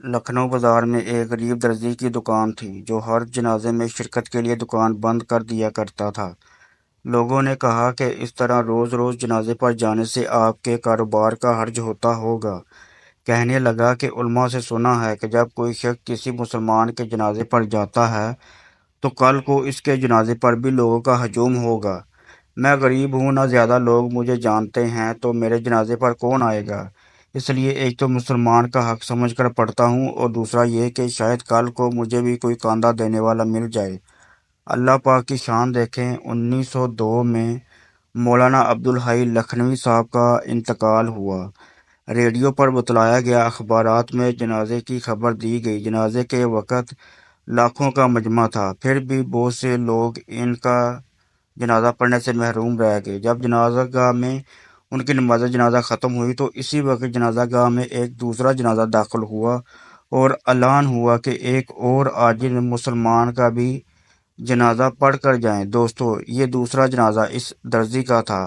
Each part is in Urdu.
لکھنؤ بازار میں ایک غریب درزی کی دکان تھی جو ہر جنازے میں شرکت کے لیے دکان بند کر دیا کرتا تھا۔ لوگوں نے کہا کہ اس طرح روز روز جنازے پر جانے سے آپ کے کاروبار کا حرج ہوتا ہوگا۔ کہنے لگا کہ علماء سے سنا ہے کہ جب کوئی شخص کسی مسلمان کے جنازے پر جاتا ہے تو کل کو اس کے جنازے پر بھی لوگوں کا ہجوم ہوگا۔ میں غریب ہوں، نہ زیادہ لوگ مجھے جانتے ہیں، تو میرے جنازے پر کون آئے گا؟ اس لیے ایک تو مسلمان کا حق سمجھ کر پڑھتا ہوں، اور دوسرا یہ کہ شاید کل کو مجھے بھی کوئی کاندھا دینے والا مل جائے۔ اللہ پاک کی شان دیکھیں۔ 1902 میں مولانا عبدالحی لکھنوی صاحب کا انتقال ہوا۔ ریڈیو پر بتلایا گیا، اخبارات میں جنازے کی خبر دی گئی۔ جنازے کے وقت لاکھوں کا مجمع تھا، پھر بھی بہت سے لوگ ان کا جنازہ پڑھنے سے محروم رہ گئے۔ جب جنازہ گاہ میں ان کی نماز جنازہ ختم ہوئی تو اسی وقت جنازہ گاہ میں ایک دوسرا جنازہ داخل ہوا اور اعلان ہوا کہ ایک اور عاجز مسلمان کا بھی جنازہ پڑھ کر جائیں۔ دوستو، یہ دوسرا جنازہ اس درزی کا تھا۔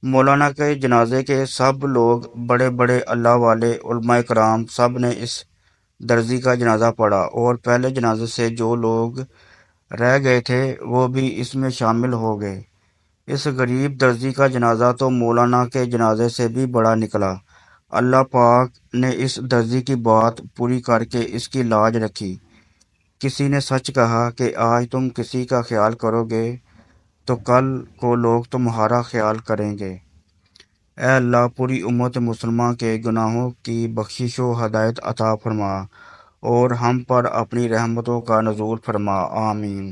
مولانا کے جنازے کے سب لوگ، بڑے بڑے اللہ والے، علماء کرام، سب نے اس درزی کا جنازہ پڑھا، اور پہلے جنازے سے جو لوگ رہ گئے تھے وہ بھی اس میں شامل ہو گئے۔ اس غریب درزی کا جنازہ تو مولانا کے جنازے سے بھی بڑا نکلا۔ اللہ پاک نے اس درزی کی بات پوری کر کے اس کی لاج رکھی۔ کسی نے سچ کہا کہ آج تم کسی کا خیال کرو گے تو کل کو لوگ تمہارا خیال کریں گے۔ اے اللہ، پوری امت مسلمہ کے گناہوں کی بخشش و ہدایت عطا فرما، اور ہم پر اپنی رحمتوں کا نزول فرما۔ آمین۔